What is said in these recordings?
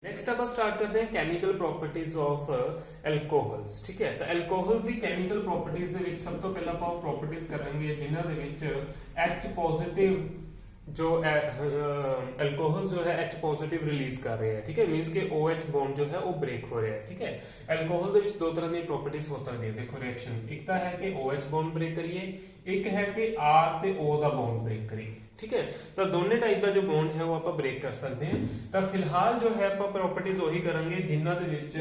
Next आप start करते हैं केमिकल प्रॉपर्टीज ऑफ एल्कोहल्स। ठीक है, तो एल्कोहल ਦੀ केमिकल प्रॉपर्टीज ਦੇ ਵਿੱਚ ਸਭ ਤੋਂ ਪਹਿਲਾਂ ਆਪਾਂ प्रॉपर्टीज ਕਰਾਂਗੇ ਜਿਨ੍ਹਾਂ ਦੇ ਵਿੱਚ H ਪੋਜ਼ਿਟਿਵ जो एल्कोहल जो है H पॉजिटिव रिलीज कर रहे हैं। ठीक है, मींस के OH बॉन्ड जो है वो ब्रेक हो रहा है। ठीक है, एल्कोहल ਦੇ ਵਿੱਚ ਦੋ ਤਰ੍ਹਾਂ ਦੀ प्रॉपर्टीज ਹੋ ਸਕਦੀ ਹੈ। ਦੇਖੋ रिएक्शन ਇੱਕ ਤਾਂ ਹੈ ਕਿ OH बॉन्ड ब्रेक करिए, एक है कि R ਤੇ O ਦਾ बॉन्ड ब्रेक करिए। ठीक है, तो दोनों टाइप का जो बॉन्ड है वो आप ब्रेक कर सकते हैं। तो फिलहाल जो है आप प्रॉपर्टीज वही करेंगे जिन्हां दे विच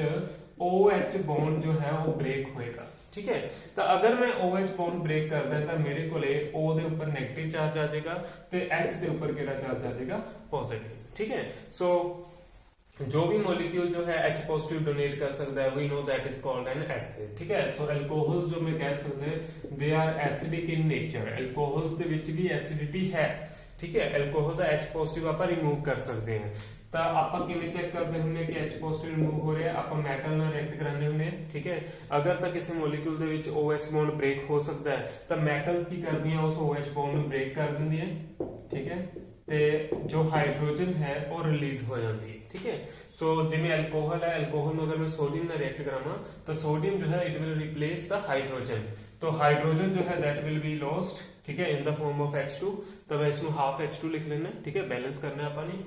OH बॉन्ड जो है वो ब्रेक होएगा। ठीक है, तो अगर मैं OH बॉन्ड ब्रेक करदा तो मेरे कोले O दे ऊपर नेगेटिव चार्ज आ जाएगा ते H दे ऊपर केड़ा चार्ज आ जाएगा, पॉजिटिव। ठीक है, सो जो भी मॉलिक्यूल जो है H पॉजिटिव डोनेट कर सकता है, we know that is called an acid. ठीक है, सो एल्कोहल्स जो मैं कह सकते हैं they are acidic in nature. Alcohols they which भी एसिडिटी है। ठीक है, एल्कोहल का H पॉजिटिव आप रिमूव कर सकते हैं। तो आप किवें चेक करते हुए कि H पॉजिटिव रिमूव हो रहा है, आप मेटल नाल रिएक्ट कराने हुए। ठीक है, अगर तो किसी मॉलिक्यूल दे विच OH बॉन्ड ब्रेक हो सकता है तो मेटल्स की करती हैं उस OH बॉन्ड ਨੂੰ ब्रेक कर देंदी है। ठीक है, ते जो हाइड्रोजन है वो रिलीज हो जाती है। ठीक है, सो जिवें एल्कोहल है, एल्कोहल में अगर मैं सोडियम नाल रिएक्ट करावां तो सोडियम जो है it will replace the hydrogen. तो हाइड्रोजन जो है दैट विल बी लॉस्ट। ठीक है, in the form of H2। तो मैं इसमें हाफ H2 लिख लेना। ठीक है, बैलेंस करना है अपनी।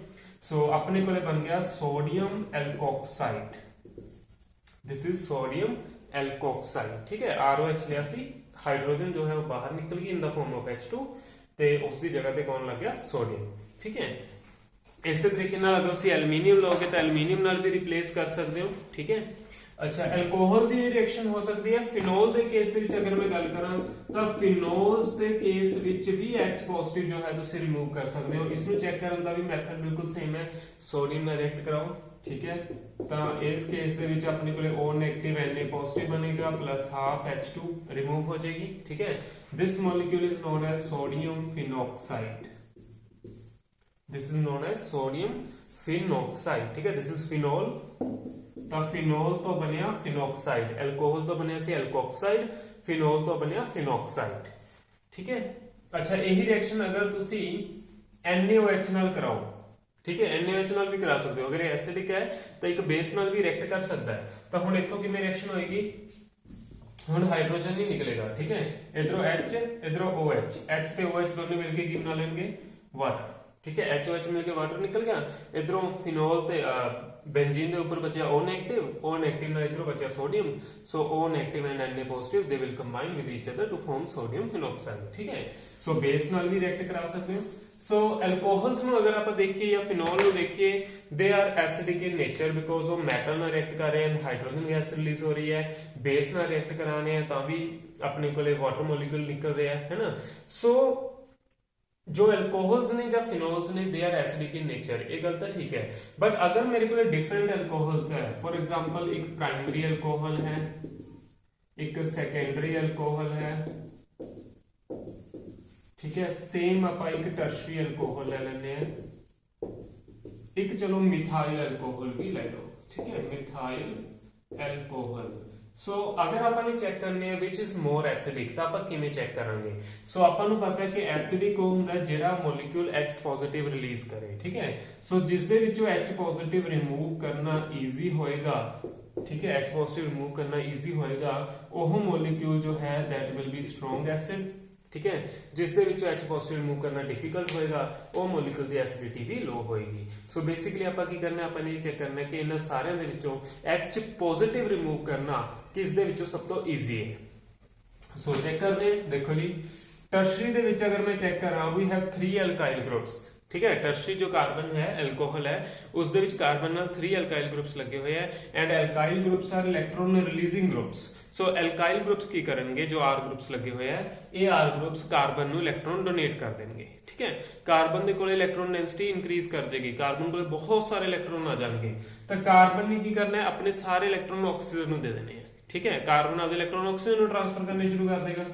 सो अपने को बन गया sodium alkoxide. This is sodium alkoxide. ठीक है, ROH लिया सी, हाइड्रोजन जो है वो बाहर निकल गई in the form of H2 ते उसकी जगह ते कौन लग गया, सोडियम। ठीक है, इस तरीके नाल अगर तुसीं एल्यूमीनियम लोगे तो एल्यूमीनियम नाल भी रिप्लेस कर सकते हो। ठीक है, अच्छा एल्कोहल ਦੀ ਰਿਐਕਸ਼ਨ ਹੋ ਸਕਦੀ ਹੈ ਫਿਨੋਲ ਦੇ ਕੇਸ ਦੇ ਵਿੱਚ। ਅਗਰ ਮੈਂ ਗੱਲ ਕਰਾਂ ਤਾਂ ਫਿਨੋਲਸ ਦੇ ਕੇਸ ਵਿੱਚ ਵੀ H ਪੋਜ਼ਿਟਿਵ ਜੋ ਹੈ ਤੁਸੀਂ ਰਿਮੂਵ ਕਰ ਸਕਦੇ ਹੋ। ਇਸ ਨੂੰ ਚੈੱਕ ਕਰਨ ਦਾ ਵੀ ਮੈਥਡ ਬਿਲਕੁਲ ਸੇਮ ਹੈ, ਸੋਡੀਅਮ ਨਾਲ ਰਿਐਕਟ ਕਰਾਓ। ਠੀਕ ਹੈ, ਤਾਂ ਇਸ ਕੇਸ ਦੇ ਵਿੱਚ ਆਪਣੇ ਕੋਲੇ O ਨੈਗੇਟਿਵ Na ਪੋਜ਼ਿਟਿਵ ਬਣੇਗਾ ਪਲੱਸ ਹਾਫ H2 ਰਿਮੂਵ ਹੋ ਜਾਏਗੀ। ਠੀਕ ਹੈ, this molecule is known as sodium phenoxide. This is known as sodium phenoxide. ठीक है, दिस इज फिनोल। तो फिनोल तो बनया फिनोक्साइड, एल्कोहल तो बनया सी एल्कोक्साइड, फिनोल तो बनया फिनोक्साइड। ठीक है, अच्छा यही रिएक्शन अगर तुसी NaOH नाल कराओ। ठीक है, NaOH नाल भी करा सकते हो। अगर ये एसिडिक है तो एक बेस नाल भी रिएक्ट कर सकता है। तो हुण इत्थों किवें रिएक्शन होएगी, हुण हाइड्रोजन नहीं निकलेगा। ठीक है, इधरों H इधरों OH, H ते OH दोनों मिलके की बना लेंगे, वाटर। ठीक है, HOH मिलके वाटर निकल गया। इधरों फिनोल ते बेंजीन दे ऊपर बचा O नेगेटिव, O नेगेटिव नाल इधरों बचा sodium. So O negative and Na positive they will combine with each other to form sodium phenoxide. ठीक है, सो बेस नाल भी रिएक्ट करा सकते हो। सो एल्कोहल्स ਨੂੰ अगर आप देखिए या फिनोल ਨੂੰ देखिए, they are acidic in nature because वो मेटल ਨਾਲ रिएक्ट कर रहे हैं, हाइड्रोजन गैस रिलीज हो रही है। बेस ਨਾਲ रिएक्ट कराने हैं ਤਾਂ भी अपने कोले वाटर मॉलिक्यूल निकल रहे हैं, है ना। सो जो एल्कोहल्स ने या फिनोल्स ने they are acidic in nature, ये गल तो ठीक है। बट अगर मेरे को डिफरेंट एल्कोहल्स है, फॉर एग्जांपल एक प्राइमरी एल्कोहल है, एक सेकेंडरी एल्कोहल है। ठीक है, सेम आप एक टर्शरी एल्कोहल ले लेने हैं, एक चलो मिथाइल एल्कोहल भी ले लो। ठीक है, मिथाइल एल्कोहल। सो अगर आपने चेक करने विच इज मोर एसिडिक तो आप किवें चेक करांगे। सो आपको पता है कि एसिडिक वो हुंदा जिहड़ा मॉलिक्यूल H पॉजिटिव रिलीज करे। ठीक है, सो जिस दे विचों H पॉजिटिव रिमूव करना ईजी होएगा। ठीक है, H पॉजिटिव रिमूव करना ईजी होएगा, ओह मॉलिक्यूल जो है that will be strong acid. ठीक है, जिस दे विचों H पॉजिटिव रिमूव करना डिफिकल्ट होएगा वो मॉलिक्यूल की एसिडिटी भी लो होएगी। सो बेसिकली आप की करना, आपने ये चेक करना है कि इन्हां सारियां दे विचों H पॉजिटिव रिमूव करना किस दे विचों सब तो ईजी है। सो चेक करते हैं। देखो जी, टर्शरी दे विच अगर मैं चेक करा, वी हैव 3 एल्काइल ग्रुप्स। ठीक है, टर्शरी जो कार्बन है एल्कोहल है उस दे विच कार्बन नाल 3 एल्काइल ग्रुप्स लगे हुए हैं and alkyl groups are electron releasing groups. So alkyl groups की करेंगे, जो R ग्रुप्स लगे हुए हैं, ये R ग्रुप्स कार्बन ਨੂੰ इलेक्ट्रॉन डोनेट कर देंगे। ठीक है, कार्बन ਦੇ ਕੋਲੇ इलेक्ट्रॉन डेंसिटी इंक्रीज कर देगी, कार्बन ਕੋਲੇ बहुत सारे इलेक्ट्रॉन आ जाएंगे। तो कार्बन ने की करना है, अपने सारे इलेक्ट्रॉन ऑक्सीजन ਨੂੰ दे देने हैं। ठीक है, कार्बन अपने इलेक्ट्रॉन ऑक्सीजन ਨੂੰ ट्रांसफर करने शुरू कर देगा।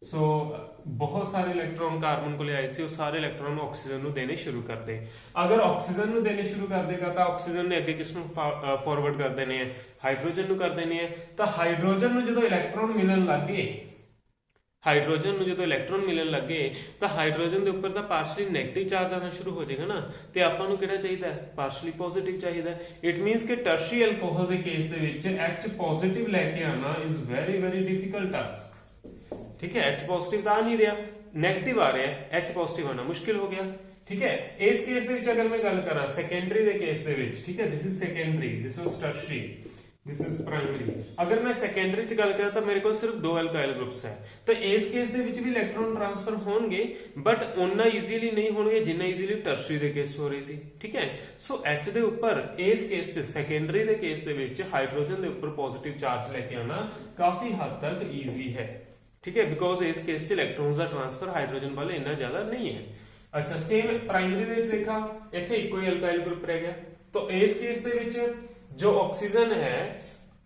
सो बहुत सारे इलेक्ट्रॉन कार्बन को ले आए थे, सारे इलेक्ट्रॉन ऑक्सीजन ਨੂੰ देने शुरू कर दे। अगर ऑक्सीजन ਨੂੰ देने शुरू कर देगा तो ऑक्सीजन ने अगे किस ਨੂੰ फॉरवर्ड कर देने हैं, हाइड्रोजन ਨੂੰ कर देने हैं। तो हाइड्रोजन ਨੂੰ ਜਦੋਂ इलेक्ट्रॉन मिलन लग गए ਹਾਈਡਰੋਜਨ ਨੂੰ ਜਦੋਂ ਇਲੈਕਟ੍ਰੋਨ ਮਿਲਣ ਲੱਗੇ ਤਾਂ ਹਾਈਡਰੋਜਨ ਦੇ ਉੱਪਰ ਤਾਂ ਪਾਰਸ਼ਲੀ ਨੈਗੇਟਿਵ ਚਾਰਜ ਆਉਣਾ ਸ਼ੁਰੂ ਹੋ ਜਾਏਗਾ ਨਾ, ਤੇ ਆਪਾਂ ਨੂੰ ਕਿਹੜਾ ਚਾਹੀਦਾ ਹੈ, ਪਾਰਸ਼ਲੀ ਪੋਜ਼ਿਟਿਵ ਚਾਹੀਦਾ ਹੈ। ਇਟ ਮੀਨਸ ਕਿ ਟਰਸ਼ਰੀ ਅਲਕੋਹਲ ਦੇ ਕੇਸ ਦੇ ਵਿੱਚ H ਪੋਜ਼ਿਟਿਵ ਲੈ ਕੇ ਆਣਾ is very very difficult task. ਠੀਕ ਹੈ, H ਪੋਜ਼ਿਟਿਵ ਤਾਂ ਆ ਨਹੀਂ ਰਿਹਾ, ਨੈਗੇਟਿਵ ਆ ਰਿਹਾ, H ਪੋਜ਼ਿਟਿਵ ਆਣਾ ਮੁਸ਼ਕਿਲ ਹੋ ਗਿਆ। ਠੀਕ ਹੈ, ਇਸ ਕੇਸ ਦੇ ਵਿੱਚ ਅਗਰ ਮੈਂ ਗੱਲ ਕਰਾਂ ਸੈਕੰਡਰੀ ਦੇ ਕੇਸ ਦੇ ਵਿੱਚ, ਠੀਕ ਹੈ, this is secondary, this was tertiary, this is primary. अगर मैं सेकेंडरी च गल करा तो मेरे को सिर्फ दो एल्काइल ग्रुप्स है, तो इस केस दे विच भी इलेक्ट्रॉन ट्रांसफर होंगे बट उन्ना इजीली नहीं होंगे जिन्ना इजीली टर्शरी दे केस हो रही सी। ठीक है, सो H दे ऊपर इस केस च सेकेंडरी दे केस दे विच हाइड्रोजन दे ऊपर पॉजिटिव चार्ज लेके आना काफी हद तक इजी है। ठीक है, बिकॉज इस केस च इलेक्ट्रॉन्स दा ट्रांसफर हाइड्रोजन वाले इतना ज्यादा नहीं है। अच्छा, सेम प्राइमरी दे विच देखा इत्थे इक्को ही एल्काइल ग्रुप रह गया, तो इस केस दे विच जो ऑक्सीजन है,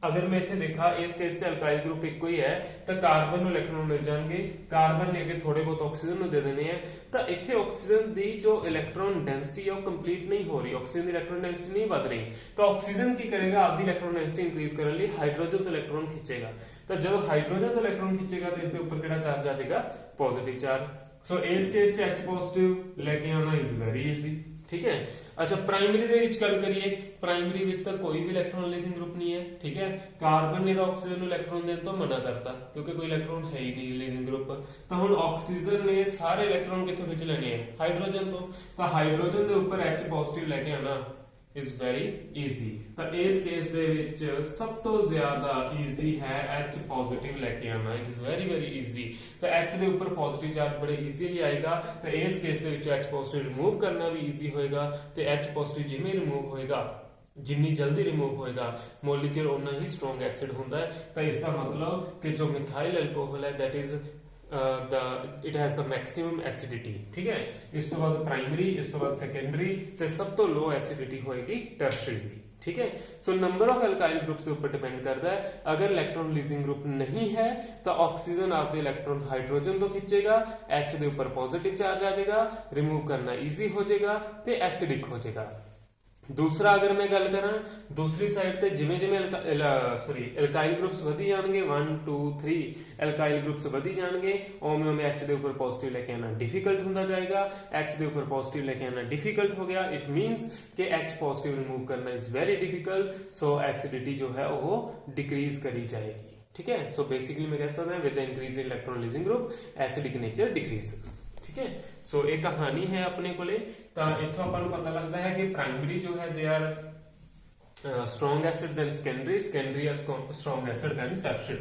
अगर मैं इथे देखा इस केस च अल्काइल ग्रुप एक ही है तो कार्बन इलेक्ट्रॉन मिल जाएंगे, कार्बन ने अगे थोड़े बहुत ऑक्सीजन नु दे देने हैं, तो इथे ऑक्सीजन दी जो इलेक्ट्रॉन डेंसिटी है वो कंप्लीट नहीं हो रही, ऑक्सीजन की इलेक्ट्रॉन डेंसिटी नहीं बढ़ रही, तो ऑक्सीजन की करेगा आपकी इलेक्ट्रॉन डेंसिटी इंक्रीज करने लिए हाइड्रोजन तो इलेक्ट्रॉन खींचेगा, तो जब हाइड्रोजन तो इलेक्ट्रॉन खींचेगा तो इसके ऊपर केड़ा चार्ज आ जाएगा, पॉजिटिव चार्ज। सो इस केस च H पॉजिटिव लेके आना इज वेरी इजी। ठीक है, अच्छा प्राइमरी दे विच गल करिए, प्राइमरी विच तो कोई भी इलेक्ट्रॉन रिलीजिंग ग्रुप नहीं है। ठीक है, कार्बन ने तो ऑक्सीजन को इलेक्ट्रॉन देने तो मना करता क्योंकि कोई इलेक्ट्रॉन है ही नहीं रिलीजिंग ग्रुप, तो हुण ऑक्सीजन ने सारे इलेक्ट्रॉन कित्थों खिंच लेने हैं, हाइड्रोजन तो हाइड्रोजन के ऊपर H पॉजिटिव लेके आना इज वेरी इजी। तो इस केस दे विच सब तो ज्यादा इजी है H पॉजिटिव लेके आना, it is very very easy. तो H के ऊपर पॉजिटिव चार्ज बड़े इजीली आएगा, तो इस केस दे विच H पॉजिटिव रिमूव करना भी इजी होएगा, तो H पॉजिटिव जिवें रिमूव होएगा, जिन्नी जल्दी रिमूव होएगा मॉलिक्यूल उतना ही स्ट्रॉन्ग एसिड होता है। तो इसका मतलब कि जो मिथाइल अल्कोहल है that is it has the maximum acidity। ठीक है, इस तो बाद प्राइमरी, इस तो बाद सेकेंडरी, ते सब तो लो एसिडिटी होएगी टर्शरी। ठीक है, so number of alkyl groups के ऊपर डिपेंड करता है। अगर इलेक्ट्रॉन रिलीजिंग ग्रुप नहीं है तो ऑक्सीजन आपके इलेक्ट्रॉन हाइड्रोजन तो खींचेगा, H के ऊपर पॉजिटिव चार्ज आ जाएगा, रिमूव करना इजी हो जाएगा ते एसिडिक हो जाएगा। दूसरा अगर मैं गल करा दूसरी साइड ते जिवें जिवें एल्काइल ग्रुप्स वधी जाणगे 1 2 3 एल्काइल ग्रुप्स वधी जाणगे ओवें ओवें H दे ऊपर पॉजिटिव लेके आना डिफिकल्ट होंदा जाएगा। H दे ऊपर पॉजिटिव लेके आना डिफिकल्ट हो गया, इट मींस कि H पॉजिटिव रिमूव करना is very difficult, so acidity जो है वो डिक्रीज करी जाएगी। ठीक है, सो बेसिकली मैं कह सकता हूं with the increase in electron releasing group acidic nature decrease. ठीक है, सो एक कहानी है अपने कोले, तो इथों अपन पता लगता है कि प्राइमरी जो है they are strong acid than secondary, secondary are strong acid than tertiary.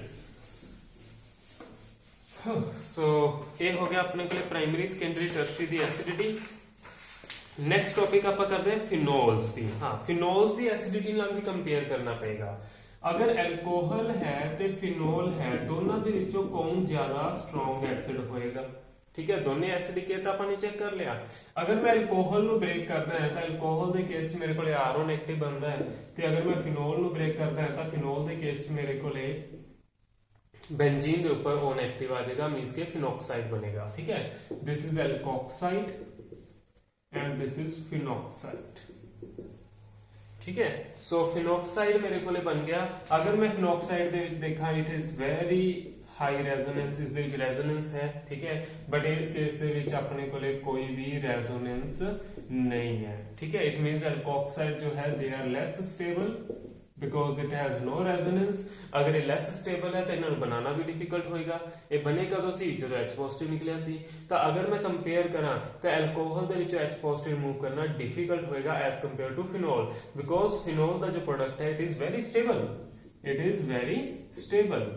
So ये हो गया अपने कोले प्राइमरी सेकेंडरी टर्शरी दी एसिडिटी। नेक्स्ट टॉपिक आप करते हैं फिनोल्स दी। हाँ, फिनोल्स दी एसिडिटी नाल भी कंपेयर करना पड़ेगा। अगर एल्कोहल है ते फिनोल है, दोनों के विचों कौन ज्यादा स्ट्रॉन्ग एसिड होएगा। ठीक है, दोनों एसिडिक है तो अपन चेक कर लिया। अगर मैं अल्कोहल नु ब्रेक करना है तो अल्कोहल के केस च मेरे को आरओ नेगेटिव बनता है, तो अगर मैं फिनोल नु ब्रेक करता है तो फिनोल के केस च मेरे को बेंजीन के ऊपर ओ नेगेटिव आ जाएगा, मींस के फिनॉक्साइड बनेगा। ठीक है, this is alkoxide and this is phenoxide. ठीक है, सो फिनॉक्साइड मेरे को बन गया। अगर मैं फिनॉक्साइड दे विच देखा it is very high resonance, इस दे विच रेजोनेंस है। ठीक है, बट इस केस दे विच अपने कोले कोई भी रेजोनेंस नहीं है। ठीक है, इट मींस एल्कोक्साइड जो है they are less stable because it has no resonance. अगर ये लेस स्टेबल है तो इन्होंने बनाना भी डिफिकल्ट होएगा। ये बने कदों सी जो H पॉजिटिव निकलिया सी, तो अगर मैं कंपेयर करा तो एल्कोहल दे विच H पॉजिटिव रिमूव करना डिफिकल्ट होएगा as compare to phenol, because phenol का जो प्रोडक्ट है it is very stable, it is very stable.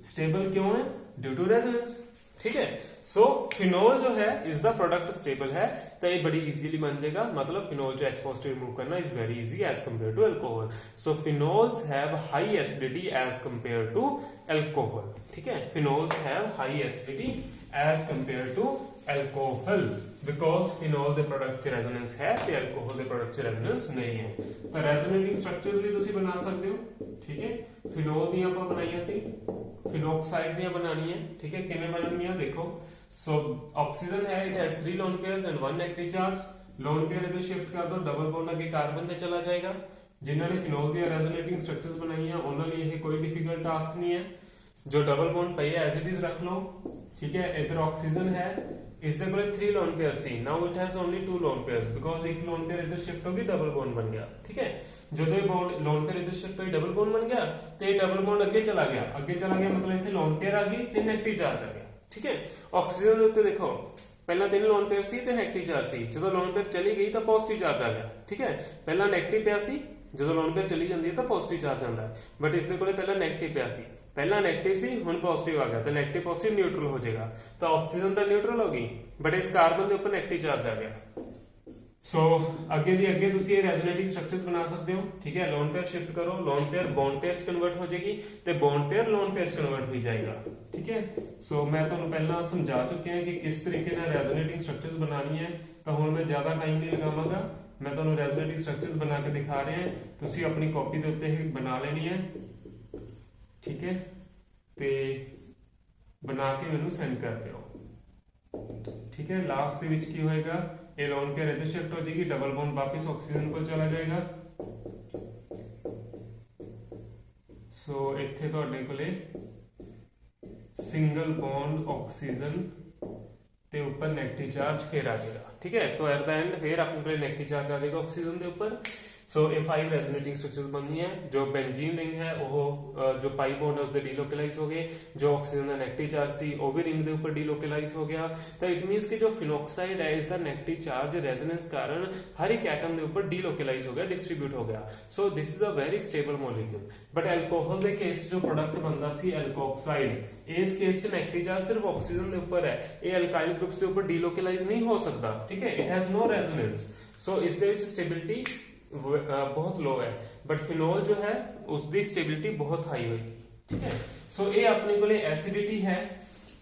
Stable क्यों है? Due to resonance. ठीक है, सो फिनोल जो है इज द प्रोडक्ट स्टेबल है, तो ये बड़ी इजीली बन जाएगा। मतलब फिनोल जो H पॉजिटिव रिमूव करना is very easy as compare to alcohol. So phenols have high acidity as compare to alcohol. ठीक है, phenols have high acidity as compare to alcohol because phenol के product च resonance है ते alcohol के product च resonance नहीं है। तो रेजोनेटिंग स्ट्रक्चर्स भी तुसी बना सकते हो। ठीक है, फिनोल दी आपां बनाईयां सी, फिनॉक्साइड दी बनानी है। ठीक है, किवें बननियां देखो। सो ऑक्सीजन है, it has 3 lone pairs and 1 negative charge. Loan pair इधर शिफ्ट कर दो, डबल बॉन्ड आगे कार्बन ते चला जाएगा। जिन्होंने फिनोल दी रेजोनेटिंग स्ट्रक्चर्स बनाई है उन्होंने लिए कोई डिफिकल्ट टास्क नहीं है। जो डबल बॉन्ड पई है एज इट इज रख लो, ठीक है। इधर ऑक्सीजन है, इसके कोले 3 लोन पेयर सी, now it has only 2 lone pairs because एक लोन पेयर इधर शिफ्ट होगी, डबल बॉन्ड बन गया, ठीक है। ਜਦੋਂ ਇਹ ਬੌਂਡ ਲੋਨ ਪੇਅਰ ਇਧਰ ਸ਼ਿਫਟ ਹੋਈ ਡਬਲ ਬੌਂਡ ਬਣ ਗਿਆ ਤੇ ਇਹ ਡਬਲ ਬੌਂਡ ਅੱਗੇ ਚਲਾ ਗਿਆ ਮਤਲਬ ਇੱਥੇ ਲੋਨ ਪੇਅਰ ਆ ਗਈ ਤੇ ਨੈਗੇਟਿਵ ਚਾਰਜ ਆ ਗਿਆ, ਠੀਕ ਹੈ। ਆਕਸੀਜਨ ਦੇ ਉੱਤੇ ਦੇਖੋ ਪਹਿਲਾਂ 3 ਲੋਨ ਪੇਅਰ ਸੀ ਤੇ ਨੈਗੇਟਿਵ ਚਾਰਜ ਸੀ, ਜਦੋਂ ਲੋਨ ਪੇਅਰ ਚਲੀ ਗਈ ਤਾਂ ਪੋਜ਼ਿਟਿਵ ਚਾਰਜ ਆ ਗਿਆ, ਠੀਕ ਹੈ। ਪਹਿਲਾਂ ਨੈਗੇਟਿਵ ਪਿਆ ਸੀ, ਜਦੋਂ ਲੋਨ ਪੇਅਰ ਚਲੀ ਜਾਂਦੀ ਹੈ ਤਾਂ ਪੋਜ਼ਿਟਿਵ ਚਾਰਜ ਆਉਂਦਾ ਹੈ, ਬਟ ਇਸ ਦੇ ਕੋਲੇ ਪਹਿਲਾਂ ਨੈਗੇਟਿਵ ਪਿਆ ਸੀ, ਪਹਿਲਾਂ ਨੈਗੇਟਿਵ ਸੀ ਹੁਣ ਪੋਜ਼ਿਟਿਵ ਆ ਗਿਆ ਤਾਂ ਨੈਗੇਟਿਵ ਪੋਜ਼ਿਟਿਵ ਨਿਊਟਰਲ ਹੋ ਜਾਏਗਾ, ਤਾਂ ਆਕਸੀਜਨ ਤਾਂ ਨਿਊਟਰਲ ਹੋ ਗਈ ਬਟ ਇਸ ਕਾਰਬਨ ਦੇ ਉੱਪਰ ਨੈਗੇਟਿਵ ਚਾਰਜ ਆ ਗਿਆ। ਸੋ ਅੱਗੇ ਦੀ ਅੱਗੇ ਤੁਸੀਂ ਇਹ ਰੈਜ਼ੋਨੇਟਿੰਗ ਸਟਰਕਚਰਸ ਬਣਾ ਸਕਦੇ ਹੋ, ਠੀਕ ਹੈ। ਲੋਨ ਪੇਅਰ ਸ਼ਿਫਟ ਕਰੋ, ਲੋਨ ਪੇਅਰ ਬੌਂਡ ਪੇਅਰ ਚ ਕਨਵਰਟ ਹੋ ਜਾਏਗੀ ਤੇ ਬੌਂਡ ਪੇਅਰ ਲੋਨ ਪੇਅਰ ਚ ਕਨਵਰਟ ਹੋ ਜਾਏਗਾ, ਠੀਕ ਹੈ। ਸੋ ਮੈਂ ਤੁਹਾਨੂੰ ਪਹਿਲਾਂ ਸਮਝਾ ਚੁੱਕਿਆ ਕਿ ਕਿਸ ਤਰੀਕੇ ਨਾਲ ਰੈਜ਼ੋਨੇਟਿੰਗ ਸਟਰਕਚਰਸ ਬਣਾਉਣੀ ਹੈ, ਤਾਂ ਹੁਣ ਮੈਂ ਜ਼ਿਆਦਾ ਟਾਈਮ ਨਹੀਂ ਲਗਾਵਾਂਗਾ, ਮੈਂ ਤੁਹਾਨੂੰ ਰੈਜ਼ੋਨੇਟਿੰਗ ਸਟਰਕਚਰਸ ਬਣਾ ਕੇ ਦਿਖਾ ਰਿਹਾ ਹਾਂ, ਤੁਸੀਂ ਆਪਣੀ ਕਾਪੀ ਦੇ ਉੱਤੇ ਇਹ ਬਣਾ ਲੈਣੀ ਹੈ, ਠੀਕ ਹੈ, ਤੇ ਬਣਾ ਕੇ ਮੈਨੂੰ ਸੈਂਡ ਕਰ ਦਿਓ, ठीक है। लास्ट ਦੇ ਵਿੱਚ ਕੀ ਹੋਏਗਾ, ਇਹ ਲੋਨ ਪੇਅਰ ਇੱਧਰ ਸ਼ਿਫਟ ਹੋ ਜਾਏਗੀ, ਡਬਲ ਬੌਂਡ ਵਾਪਸ ਆਕਸੀਜਨ ਕੋਲ ਚਲਾ ਜਾਏਗਾ। ਸੋ ਇੱਥੇ ਤੁਹਾਡੇ ਕੋਲੇ ਸਿੰਗਲ ਬੌਂਡ ਆਕਸੀਜਨ ਤੇ ਉੱਪਰ ਨੈਗੇਟਿਵ ਚਾਰਜ ਫੇਰ ਆ ਜਾਏਗਾ, ਠੀਕ ਹੈ। ਸੋ ਐਟ ਦਾ ਐਂਡ ਫੇਰ ਆਪਣੇ ਕੋਲੇ ਨੈਗੇਟਿਵ ਚਾਰਜ ਆ ਜਾਏਗਾ ਆਕਸੀਜਨ ਦੇ ਉੱਪਰ। ਸੋ ਇਹ 5 रेजोनेटिंग स्ट्रक्चर्स बननी है। जो बेंजीन रिंग है वो जो पाई बॉन्ड है उसके डिलोकलाइज हो गए, जो ऑक्सीजन का नेगेटिव चार्ज सी वो भी रिंग के ऊपर डिलोकलाइज हो गया, तो इट मींस कि जो फिनॉक्साइड है इसका नेगेटिव चार्ज रेजोनेंस कारण हर एक एटम के ऊपर डिलोकलाइज हो गया, डिस्ट्रीब्यूट हो गया। So this is a very stable molecule. But alcohol के केस जो प्रोडक्ट बनता सी एल्कोक्साइड, इस केस च नेगेटिव चार्ज सिर्फ ऑक्सीजन के ऊपर है, ये एल्काइल ग्रुप्स के ऊपर डिलोकलाइज नहीं हो सकता, ठीक है। It has no resonance. So इसके स्टेबिलिटी बहुत लो है, बट फिनोल जो है उसकी स्टेबिलिटी बहुत हाई होगी, ठीक है। सो ये अपने को एसिडिटी है,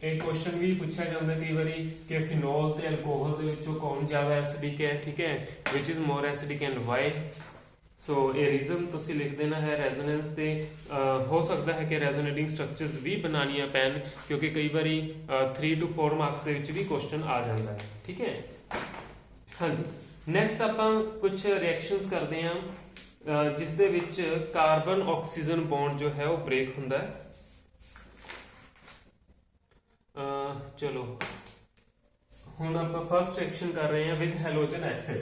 एक क्वेश्चन भी पूछा जाता है कई बार कि फिनोल ते अल्कोहल दे विचों कौन ज्यादा एसिडिक है, ठीक है, which is more acidic and why. So ये रीजन तुसी लिख देना है। रेजोनेंस ते हो सकता है कि रेजोनेटिंग स्ट्रक्चर्स भी बनानियां पैन, क्योंकि कई बार 3 to 4 मार्क्स दे विच भी क्वेश्चन आ जाता है, ठीक है। हाँ जी, नैक्सट ਆਪਾਂ कुछ रिएक्शंस करते हैं जिस दे विच कार्बन ऑक्सीजन बॉन्ड जो है वो ब्रेक हुंदा है। चलो हुण ਆਪਾਂ फर्स्ट रिएक्शन कर रहे हैं with halogen acid,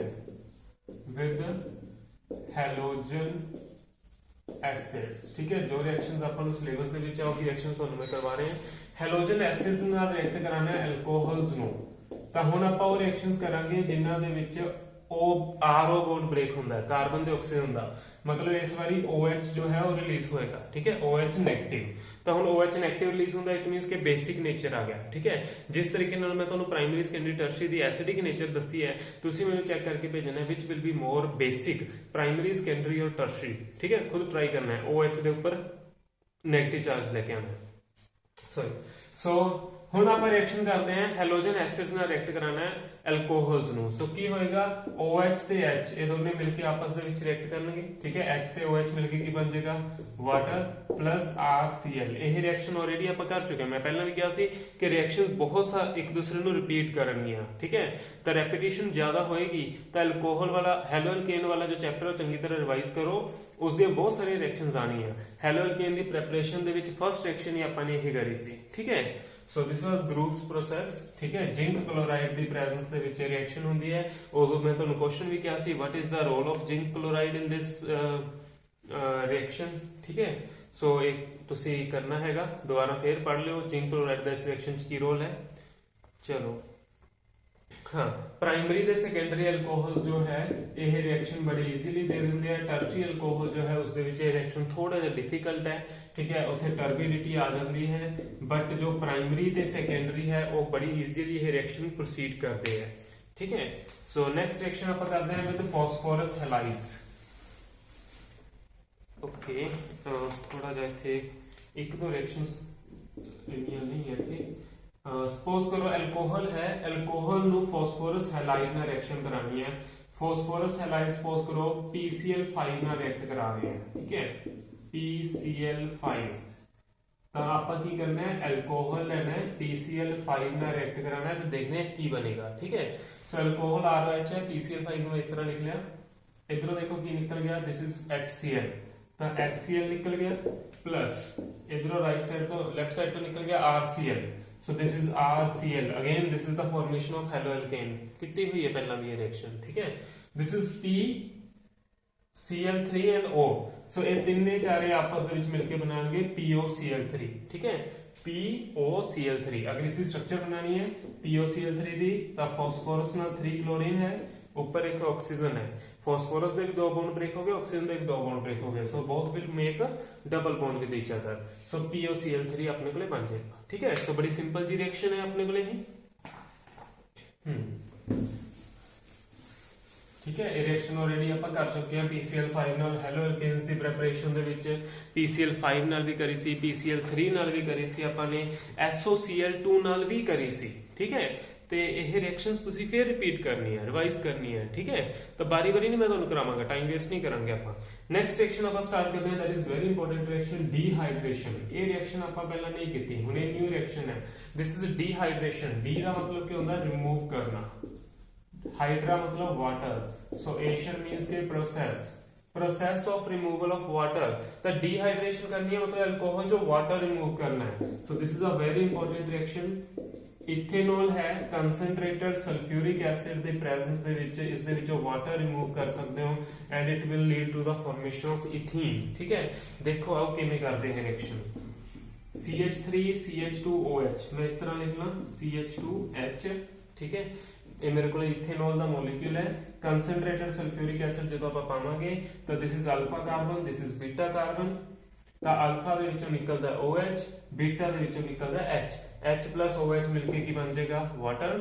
with halogen acids, ठीक है। जो रिएक्शंस ਆਪਾਂ ਨੂੰ सिलेबस ਦੇ ਵਿੱਚ ਆ ਉਹ रिएक्शंस ਤੁਹਾਨੂੰ ਮੈਂ ਕਰਵਾ ਰਹੇ ਹਾਂ। हैलोजन एसिड्स ਨਾਲ ਰਿਐਕਟ ਕਰਾਣਾ ਹੈ ਐਲਕੋਹਲਸ ਨੂੰ, ਤਾਂ ਹੁਣ ਆਪਾਂ ਉਹ ਰਿਐਕਸ਼ਨਸ ਕਰਾਂਗੇ ਜਿਨ੍ਹਾਂ ਦੇ ਵਿੱਚ ਉਹ ਆਰਓ ਬੌਂਡ ਬ੍ਰੇਕ ਹੁੰਦਾ ਹੈ ਕਾਰਬਨ ਤੇ ਆਕਸੀਜਨ ਦਾ, मतलब इस बारी OH जो है वो रिलीज होएगा, ठीक है, OH नेगेटिव। तो हुण OH नेगेटिव रिलीज होंदा, इट मींस के बेसिक नेचर आ गया, ठीक है। जिस तरीके नाल मैं तुहानू प्राइमरी सेकेंडरी टर्शियरी दी एसिडिक नेचर दसी है, तुसीं मैनूं चेक करके भेजना है which will be more basic, primary secondary और टर्शियरी, ठीक है। खुद ट्राई करना है, OH दे ऊपर नेगेटिव चार्ज लेके आना है, सॉरी। सो ਹੁਣ ਆਪਾਂ ਰਿਐਕਸ਼ਨ ਕਰਦੇ ਹਾਂ ਹੈਲੋਜਨ ਐਸਿਡਸ ਨਾਲ ਰਿਐਕਟ ਕਰਾਣਾ ਹੈ ਐਲਕੋਹਲਸ ਨੂੰ। ਸੋ ਕੀ ਹੋਏਗਾ, OH ਤੇ H ਇਹ ਦੋਨੇ ਮਿਲ ਕੇ ਆਪਸ ਦੇ ਵਿੱਚ ਰਿਐਕਟ ਕਰਨਗੇ, ਠੀਕ ਹੈ। H ਤੇ OH ਮਿਲ ਕੇ ਕੀ ਬਣ ਜਾਏਗਾ, ਵਾਟਰ ਪਲੱਸ RCl। ਇਹ ਰਿਐਕਸ਼ਨ ਆਲਰੇਡੀ ਆਪਾਂ ਕਰ ਚੁੱਕੇ ਹਾਂ, ਮੈਂ ਪਹਿਲਾਂ ਵੀ ਕਿਹਾ ਸੀ ਕਿ ਰਿਐਕਸ਼ਨਸ ਬਹੁਤ ਇੱਕ ਦੂਸਰੇ ਨੂੰ ਰਿਪੀਟ ਕਰਨਗੀਆਂ, ਠੀਕ ਹੈ। ਤਾਂ ਰੈਪੀਟੀਸ਼ਨ ਜ਼ਿਆਦਾ ਹੋਏਗੀ ਤਾਂ ਐਲਕੋਹਲ ਵਾਲਾ ਹੈਲੋ ਐਲਕੇਨ ਵਾਲਾ ਜੋ ਚੈਪਟਰ ਉਹ ਚੰਗੀ ਤਰ੍ਹਾਂ ਰਿਵਾਈਜ਼ ਕਰੋ, ਉਸ ਦੀਆਂ ਬਹੁਤ ਸਾਰੀਆਂ ਰਿਐਕਸ਼ਨਸ ਆਣੀਆਂ। ਹੈਲੋ ਐਲਕੇਨ ਦੀ ਪ੍ਰੈਪਰੇਸ਼ਨ ਦੇ ਵਿੱਚ ਫਰਸਟ ਰਿਐਕਸ਼ਨ ਹੀ ਆਪਾਂ ਨੇ ਇਹ ਕਰੀ ਸੀ, ਠੀਕ ਹੈ। So this was groups process, ठीक है। जिंक क्लोराइड ਦੀ ਪ੍ਰੈਜ਼ੈਂਸ ਦੇ ਵਿੱਚ ਰਿਐਕਸ਼ਨ ਹੁੰਦੀ ਹੈ। ਉਦੋਂ ਮੈਂ ਤੁਹਾਨੂੰ ਕੁਐਸਚਨ ਵੀ ਕਿਹਾ ਸੀ what is the role of zinc chloride in this reaction, ਠੀਕ ਹੈ। ਸੋ ਇਹ ਤੁਸੀਂ ਕਰਨਾ ਹੈਗਾ, ਦੁਬਾਰਾ ਫੇਰ ਪੜ੍ਹ ਲਿਓ जिंक क्लोराइड ਦਾ ਇਸ ਰਿਐਕਸ਼ਨ 'ਚ ਕੀ ਰੋਲ ਹੈ। ਚਲੋ हाँ, प्राइमरी ਤੇ ਸੈਕੰਡਰੀ ਐਲਕੋਹਲਸ ਜੋ ਹੈ ਇਹ ਰਿਐਕਸ਼ਨ ਬੜੀ ਈਜ਼ੀਲੀ ਦੇ ਦਿੰਦੇ ਆ। ਟਰਸ਼ਰੀ ਐਲਕੋਹਲ ਜੋ ਹੈ ਉਸ ਦੇ ਵਿੱਚ ਇਹ ਰਿਐਕਸ਼ਨ ਥੋੜਾ ਜਿਹਾ ਡਿਫਿਕਲਟ ਹੈ, ਠੀਕ ਹੈ, ਉੱਥੇ ਟਰਬਿਡਿਟੀ ਆ ਜਾਂਦੀ ਹੈ। ਬਟ ਜੋ ਪ੍ਰਾਇਮਰੀ ਤੇ ਸੈਕੰਡਰੀ ਹੈ ਉਹ ਬੜੀ ਈਜ਼ੀਲੀ ਇਹ ਰਿਐਕਸ਼ਨ ਪ੍ਰੋਸੀਡ ਕਰਦੇ ਆ, ਠੀਕ ਹੈ। ਸੋ ਨੈਕਸਟ ਰਿਐਕਸ਼ਨ ਆਪਾਂ ਕਰਦੇ ਹਾਂ ਵਿਦ ਫਾਸਫੋਰਸ ਹੈਲਾਈਡਸ। ਓਕੇ, ਥੋੜਾ ਜਿਹਾ ਇੱਥੇ ਇੱਕ ਦੋ ਰਿਐਕਸ਼ਨਸ ਇੰਨੀਆਂ ਨਹੀਂ ਹੈ ਇੱਥੇ। सपोज करो एल्कोहल है, एल्कोहल नु फॉस्फोरस हैलाइड ना रिएक्शन करानी है। फॉस्फोरस हैलाइड सपोज करो PCl5 ना रिएक्ट करा रहे हैं, ठीक है, PCl5। तो आपा की करना है, एल्कोहल लेना है, PCl5 ना रिएक्ट कराना है, तो देखने हैं की बनेगा, ठीक है। सो एल्कोहल ROH है, PCl5 में इस तरह लिख लिया, इधरों देखो की निकल गया, दिस इज HCl, ਤਾਂ HCl ਨਿਕਲ ਗਿਆ प्लस इधरों राइट साइड तो लेफ्ट साइड तो निकल गया RCl, so this is RCl, again this is the formation of haloalkane, कितनी हुई है पहला भी ये रिएक्शन, ठीक है। this is PCl3 and O, so ये तीनों चारे आपस में मिलके बनाएंगे POCl3, ठीक है। POCl3, अगर इसकी स्ट्रक्चर बनानी है POCl3 दी तो फास्फोरस नाल 3 क्लोरीन है, ऊपर एक ऑक्सीजन है, फास्फोरस दे भी 2 बॉन्ड ब्रेक हो गए, ऑक्सीजन दे भी 2 बॉन्ड ब्रेक हो गए, so both will make double bond with each other, so POCl3 अपने को बन जाएगा, ठीक है। तो बड़ी सिंपल जी रिएक्शन है अपने को ही, ठीक है। ਇਹ ਰਿਐਕਸ਼ਨ ਆਲਰੇਡੀ ਆਪਾਂ ਕਰ ਚੁੱਕੇ ਹਾਂ PCl5 ਨਾਲ ਹੈਲੋਅਲਕੇਨਸ ਦੀ ਪ੍ਰੈਪਰੇਸ਼ਨ ਦੇ ਵਿੱਚ, PCl5 ਨਾਲ ਵੀ ਕਰੀ ਸੀ, PCl3 ਨਾਲ ਵੀ ਕਰੀ ਸੀ, ਆਪਾਂ ਨੇ SOCl2 ਨਾਲ ਵੀ ਕਰੀ ਸੀ, ਠੀਕ ਹੈ। ਤੇ ਇਹ ਰਿਐਕਸ਼ਨਸ ਤੁਸੀਂ ਫੇਰ ਰਿਪੀਟ ਕਰਨੀ ਹੈ, ਰਿਵਾਈਜ਼ ਕਰਨੀ ਹੈ, ਠੀਕ ਹੈ। ਤਾਂ ਬਾਰੀ-ਬਾਰੀ ਨਹੀਂ ਮੈਂ ਤੁਹਾਨੂੰ ਕਰਾਵਾਂਗਾ, ਟਾਈਮ ਵੇਸਟ ਨਹੀਂ ਕਰਾਂਗੇ ਆਪਾਂ। ਨੈਕਸਟ ਰਿਐਕਸ਼ਨ ਆਪਾਂ ਸਟਾਰਟ ਕਰਦੇ ਹਾਂ, that is very important reaction, dehydration. ਇਹ ਰਿਐਕਸ਼ਨ ਆਪਾਂ ਪਹਿਲਾਂ ਨਹੀਂ ਕੀਤੀ, ਹੁਣ ਇਹ ਨਿਊ ਰਿਐਕਸ਼ਨ ਹੈ। ਦਿਸ ਇਜ਼ ਡੀਹਾਈਡਰੇਸ਼ਨ, ਡੀ ਦਾ ਮਤਲਬ ਕੀ ਹੁੰਦਾ, ਰਿਮੂਵ ਕਰਨਾ, हाइड्रा मतलब वाटर, सो एशियन मींस के process of removal of water, तो डिहाइड्रेशन करनी है मतलब अल्कोहल जो वाटर रिमूव करना है। So this is a very important reaction. Ethanol है कंसंट्रेटेड सल्फ्यूरिक एसिड ਦੇ ਪ੍ਰੈਜ਼ੈਂਸ ਦੇ ਵਿੱਚ ਇਸ ਦੇ ਵਿੱਚੋਂ ਵਾਟਰ ਰਿਮੂਵ ਕਰ ਸਕਦੇ ਹੋ and it will lead to the formation of ethene, ਠੀਕ ਹੈ। ਦੇਖੋ ਆਓ ਕਿਵੇਂ ਕਰਦੇ हैं ਰਿਐਕਸ਼ਨ। CH3 CH2OH, मैं इस तरह लिख ਲਾਂ CH2H, ठीक है। ਇਹ ਮੇਰੇ ਕੋਲ ਇਥੇਨੋਲ ਦਾ ਮੋਲੀਕਿਊਲ ਹੈ, ਕੰਸੈਂਟਰੇਟਡ ਸਲਫਿਊਰਿਕ ਐਸਿਡ ਜਦੋਂ ਆਪਾਂ ਪਾਵਾਂਗੇ ਤਾਂ this is alpha carbon, this is beta carbon, ਤਾਂ ਅਲਫਾ ਦੇ ਵਿੱਚੋਂ ਨਿਕਲਦਾ OH, ਬੀਟਾ ਦੇ ਵਿੱਚੋਂ ਨਿਕਲਦਾ H, H plus OH ਮਿਲਕੇ ਕੀ ਬਣ ਜਾਏਗਾ, ਵਾਟਰ,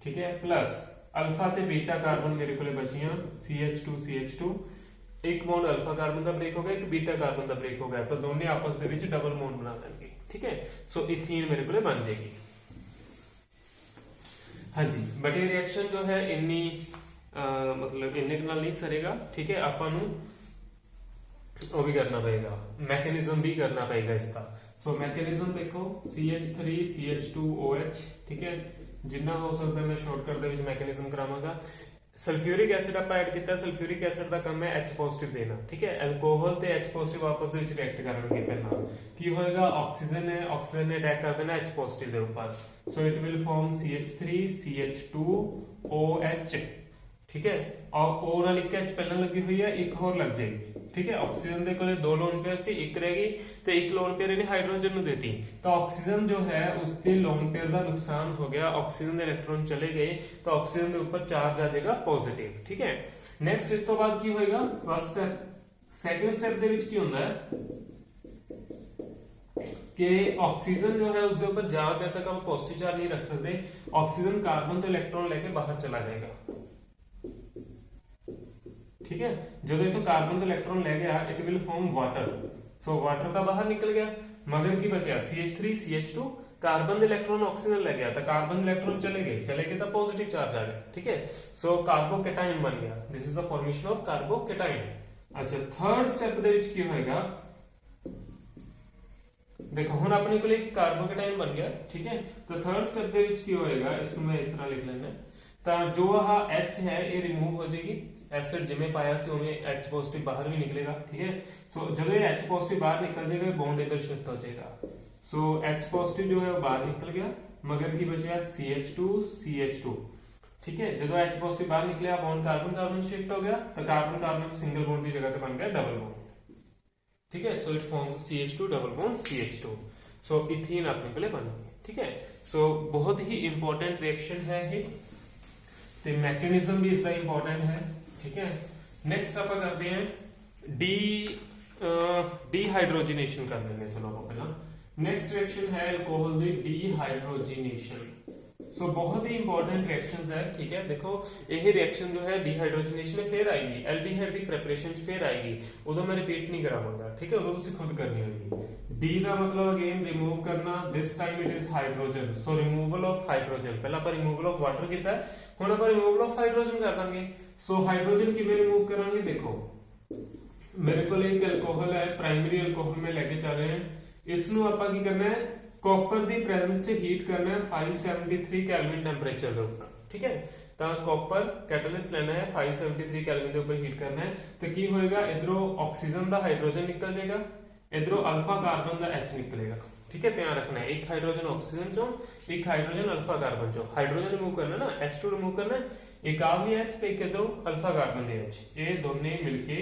ਠੀਕ ਹੈ। ਪਲੱਸ ਅਲਫਾ ਤੇ ਬੀਟਾ ਕਾਰਬਨ ਮੇਰੇ ਕੋਲੇ ਬਚੀਆਂ CH2 ਇੱਕ ਬੌਂਡ ਅਲਫਾ ਕਾਰਬਨ ਦਾ ਬ੍ਰੇਕ ਹੋ ਗਿਆ, ਇੱਕ ਬੀਟਾ ਕਾਰਬਨ ਦਾ ਬ੍ਰੇਕ ਹੋ ਗਿਆ, ਤਾਂ ਦੋਨੇ ਆਪਸ ਦੇ ਵਿੱਚ ਡਬਲ ਬੌਂਡ ਬਣਾ ਲੈਣਗੇ, ਠੀਕ ਹੈ। ਸੋ ਇਥੀਨ ਮੇਰੇ ਕੋਲੇ ਬਣ ਜਾਏਗੀ। हाँ जी, बट ये रिएक्शन जो है इन्नी मतलब इन्ने नाल नहीं सरेगा, ठीक है। आपां नूं वो भी करना पड़ेगा, मैकेनिज्म भी करना पड़ेगा इसका। सो मैकेनिज्म देखो CH3 CH2OH, ठीक है। जिन्ना हो सकता है मैं शॉर्टकट दे विच मैकेनिज्म करावांगा। सल्फ्यूरिक एसिड आप ऐड किया, सल्फ्यूरिक एसिड का काम है H पॉजिटिव देना, ठीक है। अल्कोहल ते H पॉजिटिव आपस दे विच रिएक्ट करनगे, पहला की होएगा, ऑक्सीजन है, ऑक्सीजन ने अटैक कर देना H पॉजिटिव दे ऊपर, सो it will form CH3 CH2OH, ठीक है। और O नाल एक H पहला लगी हुई है, एक और लग जाएगी, ठीक है। ऑक्सीजन दे कोले 2 लोन पेयर सी, एक रहेगी ते एक लोन पेयर इन्हें हाइड्रोजन नु देती, तो ऑक्सीजन जो है उसके लोन पेयर का नुकसान हो गया, ऑक्सीजन के इलेक्ट्रॉन चले गए, तो ऑक्सीजन के ऊपर चार्ज आ जाएगा पॉजिटिव, ठीक है। नेक्स्ट इस तो बाद की होएगा, फर्स्ट स्टेप। सेकंड स्टेप दे विच की हुंदा है कि ऑक्सीजन जो है उसके ऊपर ज्यादा देर तक आप पॉजिटिव चार्ज नहीं रख सकते, ऑक्सीजन कार्बन तो इलेक्ट्रॉन लेके बाहर चला जाएगा, ठीक है। जो देखो कार्बन तो इलेक्ट्रॉन ले गया, it will form water, so water का बाहर निकल गया, मगर की बचा CH3 CH2, carbon electron oxygen ले गया, तो कार्बन इलेक्ट्रॉन चले गए तो पॉजिटिव चार्ज आ गया, ठीक है। सो कार्बोकेटाइन बन गया, this is the formation of carbocation. अच्छा, थर्ड स्टेप दे विच की होएगा, देखो हुण अपने को एक कार्बोकेटाइन बन गया, ठीक है। तो थर्ड स्टेप दे विच की होएगा, इसको मैं इस तरह लिख लेना, तो जो H है ये रिमूव हो जाएगी, एसिड जिमें पाया सी उमें H पॉजिटिव बाहर भी निकलेगा, ठीक है। सो जब ये H पॉजिटिव बाहर निकल जाएगा, बॉन्ड इधर शिफ्ट हो जाएगा, सो H पॉजिटिव जो है वो बाहर निकल गया, मगर की बचा CH2, ठीक है। जब H पॉजिटिव बाहर निकले, बॉन्ड कार्बन शिफ्ट हो गया, तो कार्बन सिंगल बॉन्ड की जगह बन गया डबल बॉन्ड, ठीक है। So it forms CH2 double bond CH2, so ethene अपने को बन गई, ठीक है। सो बहुत ही इंपॉर्टेंट रिएक्शन है ये, तो मैकेनिज्म भी इसका इंपॉर्टेंट है, ठीक है। नेक्स्ट आप करते हैं डीहाइड्रोजिनेशन कर लेंगे, चलो आप पहला नेक्स्ट रिएक्शन है अल्कोहल दी डीहाइड्रोजिनेशन। सो बहुत ही इंपॉर्टेंट रिएक्शंस है, ठीक है। देखो यही रिएक्शन जो है डीहाइड्रोजिनेशन फिर आएगी, एल्डिहाइड की प्रिपरेशन फिर आएगी, उदो मैं रिपीट नहीं करावांगा, ठीक है। उदो तुसी खुद करनी होगी। डी का मतलब अगेन रिमूव करना, this time it is hydrogen, so removal of hydrogen. पहला आप रिमूवल ऑफ वाटर किया, हुण आप रिमूवल ऑफ हाइड्रोजन कर देंगे। सो हाइड्रोजन किवें रिमूव करांगे, देखो मेरे को एक अल्कोहल है, प्राइमरी अल्कोहल में लेके चल रहे हैं, इसनू आपां की करना है, कॉपर दी प्रेजेंस च हीट करना है 573 केल्विन टेंपरेचर के ऊपर, ठीक है। ਤਾਂ ਕਾਪਰ ਕੈਟਲਿਸਟ ਲੈਣਾ ਹੈ 573 ਕੈਲਵਿਨ ਦੇ ਉੱਪਰ ਹੀਟ ਕਰਨਾ ਹੈ ਤੇ ਕੀ ਹੋਏਗਾ ਇਧਰੋਂ ਆਕਸੀਜਨ ਦਾ ਹਾਈਡਰੋਜਨ ਨਿਕਲ ਜਾਏਗਾ ਇਧਰੋਂ ਅਲਫਾ ਕਾਰਬਨ ਦਾ H ਨਿਕਲੇਗਾ ठीक है ध्यान रखना है एक हाइड्रोजन ऑक्सीजन चो एक हाइड्रोजन अल्फा कार्बन चो हाइड्रोजन रिमूव करना ना H2 रिमूव करना एक आ भी H ते एक इधरों अल्फा कार्बन दे H ये दोनों मिलके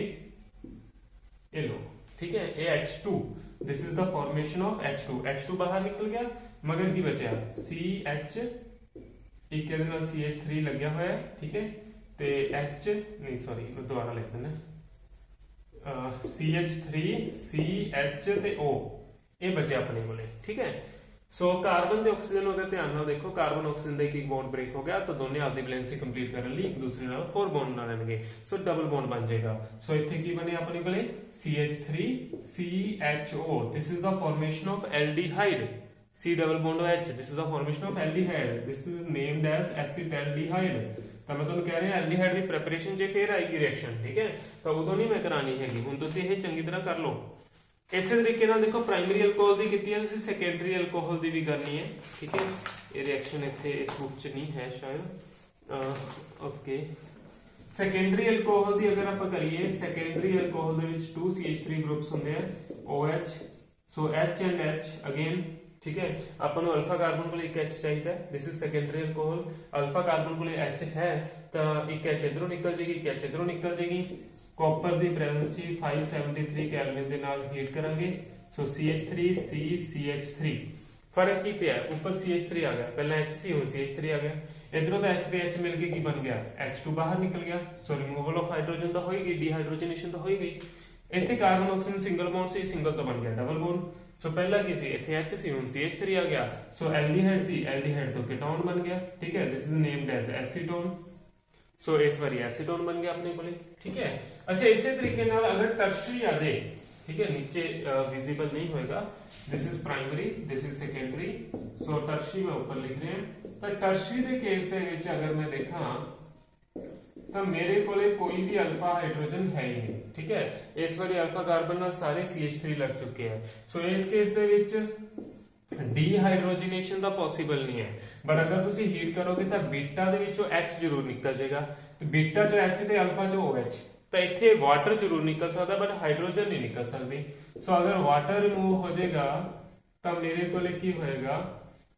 ये लो ठीक है ये H2 this is the formation of H2 बाहर निकल गया मगर की बचा CH एक के नाल CH3 लग्या होया है ठीक है ते H नहीं सॉरी दोबारा लिख देना CH3 CH ते O ਇਹ ਬਚਿਆ ਆਪਣੇ ਕੋਲੇ ਠੀਕ ਹੈ ਸੋ ਕਾਰਬਨ ਤੇ ਆਕਸੀਜਨ ਉਹਦੇ ਧਿਆਨ ਨਾਲ ਦੇਖੋ ਕਾਰਬਨ ਆਕਸੀਜਨ ਦਾ ਇੱਕ ਬੌਂਡ ਬ੍ਰੇਕ ਹੋ ਗਿਆ ਤਾਂ ਦੋਨੇ ਆਪਦੀ ਵੈਲੈਂਸੀ ਕੰਪਲੀਟ ਕਰਨ ਲਈ ਇੱਕ ਦੂਸਰੇ ਨਾਲ 4 ਬੌਂਡ ਬਣਾ ਲੈਣਗੇ ਸੋ ਡਬਲ ਬੌਂਡ ਬਣ ਜਾਏਗਾ ਸੋ ਇੱਥੇ ਕੀ ਬਣਿਆ ਆਪਣੇ ਕੋਲੇ CH3 CHO this is the formation of aldehyde C double bond OH this is the formation of aldehyde this is named as acetaldehyde ਤਾਂ ਮੈਂ ਤੁਹਾਨੂੰ ਕਹਿ ਰਿਹਾ ਐਲਡੀਹਾਈਡ ਦੀ ਪ੍ਰੈਪਰੇਸ਼ਨ ਜੇ ਫੇਰ ਆਏਗੀ ਰਿਐਕਸ਼ਨ ਠੀਕ ਹੈ ਤਾਂ ਉਦੋਂ ਨਹੀਂ ਮੈਂ ਕਰਾਣੀ ਹੈਗੀ ਹੁਣ ਤੁਸੀਂ ਇਹ ਚੰਗੀ ਤਰ੍ਹਾਂ ਕਰ ਲਓ ਇਸੇ ਤਰੀਕੇ ਨਾਲ ਦੇਖੋ ਪ੍ਰਾਇਮਰੀ ਅਲਕੋਹਲ ਦੀ ਕੀਤੀ ਹੈ ਤੁਸੀਂ ਸੈਕੰਡਰੀ ਅਲਕੋਹਲ ਦੀ ਵੀ ਕਰਨੀ ਹੈ ਠੀਕ ਹੈ ਇਹ ਰਿਐਕਸ਼ਨ ਇੱਥੇ ਇਸ ਬੁੱਕ 'ਚ ਨਹੀਂ ਹੈ ਸ਼ਾਇਦ ਓਕੇ ਸੈਕੰਡਰੀ ਅਲਕੋਹਲ ਦੀ ਅਗਰ ਆਪਾਂ ਕਰੀਏ ਸੈਕੰਡਰੀ ਅਲਕੋਹਲ ਦੇ ਵਿੱਚ 2CH3 ਗਰੁੱਪਸ ਹੁੰਦੇ ਆ OH so H and H again ठीक है अपन अल्फा कार्बन को एक H चाहिए this is secondary alcohol alpha carbon को H है तो एक H इधरों निकल जाएगी एक H इधरों निकल जाएगी कॉपर दी प्रेजेंस ची 573 केल्विन दे नाल हीट करांगे सो CH3 C CH3 फर्क की पिया ऊपर CH3 आ गया पहला H सी हुन CH3 आ गया इधरों तो H ते H मिल के की बन गया H2 बाहर निकल गया सो रिमूवल ऑफ हाइड्रोजन तो हो ही गई डिहाइड्रोजनेशन तो हो ही गई इथे कार्बन ऑक्सीजन सिंगल बॉन्ड से सिंगल तो बन गया डबल बॉन्ड सो पहला की सी इथे H सी हुन CH3 आ गया सो एल्डिहाइड सी एल्डिहाइड तो कीटोन बन गया ठीक है this is named as acetone so इस बारी एसीटोन बन गया अपने को ठीक है अच्छा इसी तरीके नाल अगर टर्शरी आ जाए ठीक है नीचे विजिबल नहीं होएगा this is primary this is secondary so tertiary में ऊपर लिख रहे हैं तो टर्शरी के केस दे विच अगर मैं देखा तो मेरे कोले कोई भी अल्फा हाइड्रोजन है ही नहीं ठीक है इस बारी अल्फा कार्बन नाल सारे CH3 लग चुके हैं सो इस केस दे विच ਡੀਹਾਈਡਰੋਜਨੇਸ਼ਨ ਦਾ ਪੋਸੀਬਲ ਨਹੀਂ ਹੈ ਬਟ ਅਗਰ ਤੁਸੀਂ ਹੀਟ ਕਰੋਗੇ ਤਾਂ ਬੀਟਾ ਦੇ ਵਿੱਚੋਂ H ਜ਼ਰੂਰ ਨਿਕਲ ਜਾਏਗਾ ਤੇ ਬੀਟਾ ਚੋਂ H ਤੇ ਅਲਫਾ ਚੋਂ OH ਤਾਂ ਇੱਥੇ ਵਾਟਰ ਜ਼ਰੂਰ ਨਿਕਲ ਸਕਦਾ ਬਟ ਹਾਈਡਰੋਜਨ ਨਹੀਂ ਨਿਕਲ ਸਕਦੀ ਸੋ ਅਗਰ ਵਾਟਰ ਰਿਮੂਵ ਹੋ ਜਾਏਗਾ ਤਾਂ ਮੇਰੇ ਕੋਲੇ ਕੀ ਹੋਏਗਾ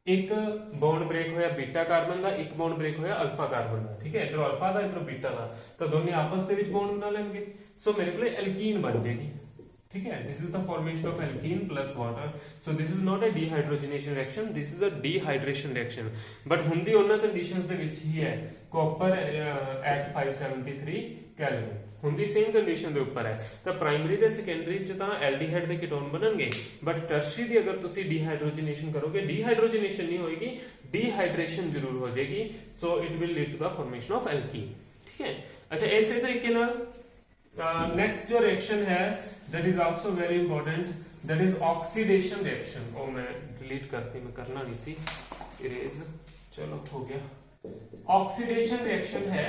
ਇੱਕ ਬੌਂਡ ਬ੍ਰੇਕ ਹੋਇਆ ਬੀਟਾ ਕਾਰਬਨ ਦਾ ਇੱਕ ਬੌਂਡ ਬ੍ਰੇਕ ਹੋਇਆ ਅਲਫਾ ਕਾਰਬਨ ਦਾ ਠੀਕ ਹੈ ਇਧਰੋਂ ਅਲਫਾ ਦਾ ਇਧਰੋਂ ਬੀਟਾ ਦਾ ਤਾਂ ਦੋਨੇ ਆਪਸ ਦੇ ਵਿੱਚ ਬੌਂਡ ਬਣਾ ਲੈਣਗੇ ਸੋ ਮੇਰੇ ਕੋਲੇ ਐਲਕੀਨ ਬਣ ਜਾਏਗੀ ठीक है this is the formation of alkene plus water so this is not a dehydrogenation reaction this is a dehydration reaction but हुंदी ਉਹਨਾਂ ਕੰਡੀਸ਼ਨਸ ਦੇ ਵਿੱਚ ਹੀ ਹੈ ਕਾਪਰ ਐਟ 573 ਕੈਲਵਿਨ ਹੁੰਦੀ ਸੇਮ ਕੰਡੀਸ਼ਨ ਦੇ ਉੱਪਰ ਹੈ ਤਾਂ ਪ੍ਰਾਇਮਰੀ ਤੇ ਸੈਕੰਡਰੀ ਚ ਤਾਂ ਐਲਡੀਹਾਈਡ ਦੇ ਕੀਟੋਨ ਬਣਨਗੇ ਬਟ ਟਰਸ਼ਰੀ ਦੀ ਅਗਰ ਤੁਸੀਂ डिहाइड्रोजनेशन ਕਰੋਗੇ डिहाइड्रोजनेशन नहीं होएगी डिहाइड्रेशन जरूर हो जाएगी so it will lead to the formation of alkene ठीक है अच्छा इसी तरीके नाल नेक्स्ट जो रिएक्शन है that is also very important that is oxidation reaction oh मैं delete करती मैं करना नहीं सी erase चलो हो गया oxidation reaction है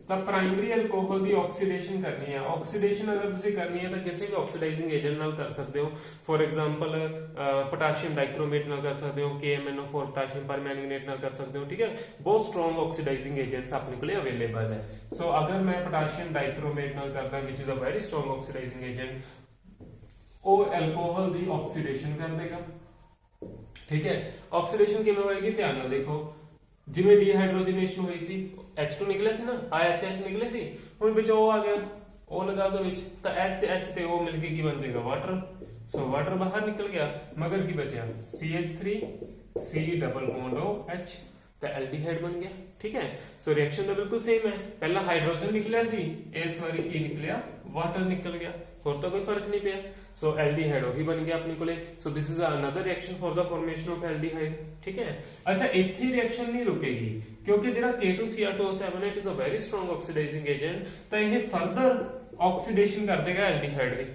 ਤਾਂ ਪ੍ਰਾਇਮਰੀ ਅਲਕੋਹਲ ਦੀ ਆਕਸੀਡੇਸ਼ਨ ਕਰਨੀ ਹੈ ਆਕਸੀਡੇਸ਼ਨ ਅਗਰ ਤੁਸੀਂ ਕਰਨੀ ਹੈ ਤਾਂ ਕਿਸੇ ਵੀ ਆਕਸੀਡਾਈਜ਼ਿੰਗ ਏਜੰਟ ਨਾਲ ਕਰ ਸਕਦੇ ਹੋ ਫੋਰ ਐਗਜ਼ਾਮਪਲ ਪੋਟਾਸ਼ੀਅਮ ਡਾਈਕ੍ਰੋਮੇਟ ਨਾਲ ਕਰ ਸਕਦੇ ਹੋ KMnO4 ਪੋਟਾਸ਼ੀਅਮ ਪਰਮੈਂਗਨੇਟ ਨਾਲ ਕਰ ਸਕਦੇ ਹੋ ਠੀਕ ਹੈ ਬਹੁਤ ਸਟਰੋਂਗ ਆਕਸੀਡਾਈਜ਼ਿੰਗ ਏਜੰਟਸ ਆਪਣੇ ਕੋਲੇ ਅਵੇਲੇਬਲ ਹੈ ਸੋ ਅਗਰ ਮੈਂ ਪੋਟਾਸ਼ੀਅਮ ਡਾਈਕ੍ਰੋਮੇਟ ਨਾਲ ਕਰਦਾ which is a very strong oxidizing agent ਉਹ ਅਲਕੋਹਲ ਦੀ ਆਕਸੀਡੇਸ਼ਨ ਕਰ ਦੇਗਾ ਠੀਕ ਹੈ ਆਕਸੀਡੇਸ਼ਨ ਕਿਵੇਂ ਹੋਏਗੀ ਧਿਆਨ ਨਾਲ ਦੇਖੋ ਜਿਵੇਂ ਡੀਹਾਈਡਰੋਜਨੇਸ਼ਨ ਹੋਈ ਸੀ H2 ਨਿਕਲਿਆ ਸੀ ਨਾ IHH ਨਿਕਲੇ ਸੀ ਹੁਣ ਵਿੱਚ O ਆ ਗਿਆ O ਲਗਾ ਦੋ ਵਿੱਚ ਤਾਂ H ਤੇ O ਮਿਲ ਕੇ ਕੀ ਬਣ ਜਾਏਗਾ ਵਾਟਰ ਸੋ ਵਾਟਰ ਬਾਹਰ ਨਿਕਲ ਗਿਆ ਮਗਰ ਕੀ ਬਚਿਆ CH3 C double bond OH ਤਾਂ ਐਲਡੀਹਾਈਡ ਬਣ ਗਿਆ ਠੀਕ ਹੈ ਸੋ ਰਿਐਕਸ਼ਨ ਤਾਂ ਬਿਲਕੁਲ ਸੇਮ ਹੈ ਪਹਿਲਾਂ ਹਾਈਡਰੋਜਨ ਨਿਕਲਿਆ ਸੀ ਇਸ ਵਾਰੀ ਕੀ ਨਿਕਲਿਆ ਵਾਟਰ ਨਿਕਲ ਗਿਆ ਹੋਰ ਤਾਂ ਕੋਈ ਫਰਕ ਨਹੀਂ ਪਿਆ ਸੋ ਐਲਡੀਹਾਈਡ ਉਹੀ ਬਣ ਗਿਆ ਆਪਣੇ ਕੋਲੇ so this is another reaction for the formation of aldehyde ਠੀਕ ਹੈ ਅੱਛਾ ਇੱਥੇ ਰਿਐਕਸ਼ਨ ਨਹੀਂ ਰੁਕੇਗੀ ਕਿਉਂਕਿ ਜਿਹੜਾ K2Cr2O7 it is a very strong oxidizing agent ਤਾਂ ਇਹ ਫਰਦਰ ਆਕਸੀਡੇਸ਼ਨ ਕਰ ਦੇਗਾ ਐਲਡੀਹਾਈਡ ਦੀ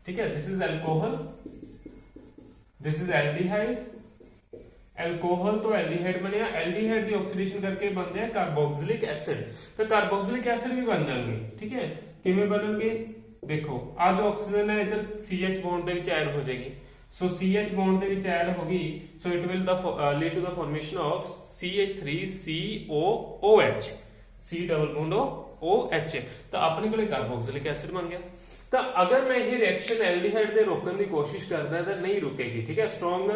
ਠੀਕ ਹੈ this is alcohol this is aldehyde alcohol तो एल्डिहाइड बनया एल्डिहाइड की ऑक्सीडेशन करके बनते हैं कार्बोक्सिलिक एसिड तो कार्बोक्सिलिक एसिड भी बन जाएंगे ठीक है किवें बनणगे देखो आज ऑक्सीजन है इधर CH बॉन्ड दे विच ऐड हो जाएगी ਸੋ CH ਬੌਂਡ ਦੇ ਵਿੱਚ ਐਡ ਹੋ ਗਈ, so it will lead to the formation of CH3COOH, C double bond OH, ਤਾਂ ਆਪਣੇ ਕੋਲੇ ਕਾਰਬੋਕਸਿਲਿਕ ਐਸਿਡ ਬਣ ਗਿਆ। ਤਾਂ ਅਗਰ ਮੈਂ ਇਹ ਰਿਐਕਸ਼ਨ ਐਲਡੀਹਾਈਡ ਦੇ ਰੋਕਣ ਦੀ ਕੋਸ਼ਿਸ਼ ਕਰਦਾ ਤਾਂ ਨਹੀਂ ਰੁਕੇਗੀ, ਠੀਕ ਹੈ। ਸਟਰੋਂਗ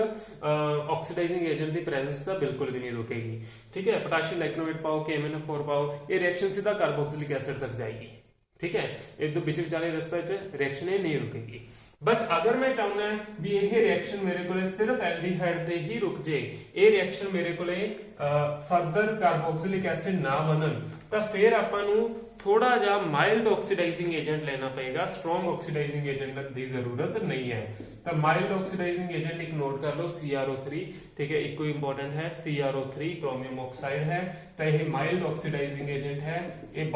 ਆਕਸੀਡਾਈਜ਼ਿੰਗ ਏਜੰਟ ਦੀ ਪ੍ਰੈਜ਼ੈਂਸ ਤਾਂ ਬਿਲਕੁਲ ਵੀ ਨਹੀਂ ਰੁਕੇਗੀ, ਠੀਕ ਹੈ। ਪੋਟਾਸ਼ੀਅਮ ਲਾਈਕਨੋਵੇਟ ਪਾਓ, KMnO4 ਪਾਓ, ਇਹ ਰਿਐਕਸ਼ਨ ਸਿੱਧਾ ਕਾਰਬੋਕਸਿਲਿਕ ਐਸਿਡ ਤੱਕ ਜਾਏਗੀ, ਠੀਕ ਹੈ। ਇਹ ਤੋਂ ਵਿੱਚ ਵਿਚਾਲੇ ਰਸਤੇ 'ਚ ਰਿਐਕਸ਼ਨ ਇਹ ਨਹੀਂ ਰੁਕੇਗੀ। ਬਟ ਅਗਰ ਮੈਂ ਚਾਹੁੰਦਾ ਵੀ ਇਹ ਰਿਐਕਸ਼ਨ ਮੇਰੇ ਕੋਲੇ ਸਿਰਫ ਐਲਡੀਹਾਈਡ ਤੇ ਹੀ ਰੁਕ ਜੇ, ਇਹ ਰਿਐਕਸ਼ਨ ਮੇਰੇ ਕੋਲੇ ਫਰਦਰ ਕਾਰਬੋਕਸਿਲਿਕ ਐਸਿਡ ਨਾ ਬਣਨ, ਤਾਂ ਫਿਰ ਆਪਾਂ ਨੂੰ ਥੋੜਾ ਜਿਹਾ ਮਾਈਲਡ ਆਕਸੀਡਾਈਜ਼ਿੰਗ ਏਜੰਟ ਲੈਣਾ ਪਏਗਾ। ਸਟਰੋਂਗ ਆਕਸੀਡਾਈਜ਼ਿੰਗ ਏਜੰਟ ਦੀ ਜ਼ਰੂਰਤ ਨਹੀਂ ਹੈ। ਤਾਂ ਮਾਈਲਡ ਆਕਸੀਡਾਈਜ਼ਿੰਗ ਏਜੰਟ ਇੱਕ ਨੋਟ ਕਰ ਲਓ, CrO3, ਠੀਕ ਹੈ। ਇੱਕੋ ਇੰਪੋਰਟੈਂਟ ਹੈ, CrO3 ਕ੍ਰੋਮੀਅਮ ਆਕਸਾਈਡ ਹੈ। ਤਾਂ ਇਹ ਮਾਈਲਡ ਆਕਸੀਡਾਈਜ਼ਿੰਗ ਏਜੰਟ ਹੈ, ਇਹ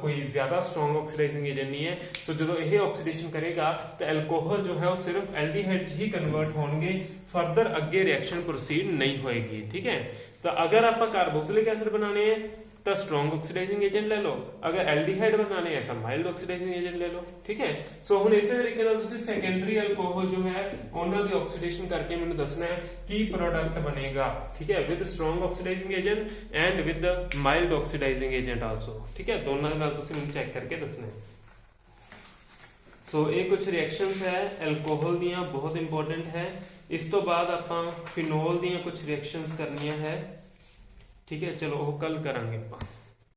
ਕੋਈ ਜ਼ਿਆਦਾ ਸਟਰੋਂਗ ਆਕਸੀਡਾਈਜ਼ਿੰਗ ਏਜੰਟ ਨਹੀਂ ਹੈ। ਸੋ ਜਦੋਂ ਇਹ ਆਕਸੀਡੇਸ਼ਨ ਕਰੇਗਾ ਤਾਂ ਐਲਕੋਹਲ ਜੋ ਹੈ ਉਹ ਸਿਰਫ ਐਲਡੀਹਾਈਡ 'ਚ ਹੀ ਕਨਵਰਟ ਹੋਣਗੇ, ਫਰਦਰ ਅੱਗੇ ਰਿਐਕਸ਼ਨ ਪ੍ਰੋਸੀਡ ਨਹੀਂ ਹੋਏਗੀ, ਠੀਕ ਹੈ। ਤਾਂ ਅਗਰ ਆਪਾਂ ਕਾਰਬੋਕਸਿਲਿਕ ਐਸਿਡ ਬਣਾਣੇ ਹੈ ਤਾਂ ਸਟਰੋਂਗ ਆਕਸੀਡਾਈਜ਼ਿੰਗ ਏਜੰਟ ਲੈ ਲਓ, ਅਗਰ ਐਲਡੀਹਾਈਡ ਬਣਾਣੇ ਹੈ ਤਾਂ ਮਾਈਲਡ ਆਕਸੀਡਾਈਜ਼ਿੰਗ ਏਜੰਟ ਲੈ ਲਓ, ਠੀਕ ਹੈ। ਸੋ ਹੁਣ ਇਸੇ ਤਰੀਕੇ ਨਾਲ ਤੁਸੀਂ ਸੈਕੰਡਰੀ ਐਲਕੋਹਲ ਜੋ ਹੈ ਉਹਨਾਂ ਦੀ ਆਕਸੀਡੇਸ਼ਨ ਕਰਕੇ ਮੈਨੂੰ ਦੱਸਣਾ ਹੈ ਕੀ ਪ੍ਰੋਡਕਟ ਬਣੇਗਾ, ਠੀਕ ਹੈ, with strong oxidizing agent and with mild oxidizing agent also, ਠੀਕ ਹੈ। ਦੋਨਾਂ ਦੇ ਨਾਲ ਤੁਸੀਂ ਮੈਨੂੰ ਚੈੱਕ ਕਰਕੇ ਦੱਸਣਾ ਹੈ। ਸੋ ਇਹ ਕੁਝ ਰਿਐਕਸ਼ਨਸ ਹੈ ਐਲਕੋਹਲ ਦੀਆਂ, ਬਹੁਤ ਇੰਪੋਰਟੈਂਟ ਹੈ। ਇਸ ਤੋਂ ਬਾਅਦ ਆਪਾਂ ਫਿਨੋਲ ਦੀਆਂ ਕੁਝ ਰਿਐਕਸ਼ਨਸ ਕਰਨੀਆਂ ਹੈ, ਠੀਕ ਹੈ। ਚਲੋ ਉਹ ਕੱਲ ਕਰਾਂਗੇ ਆਪਾਂ।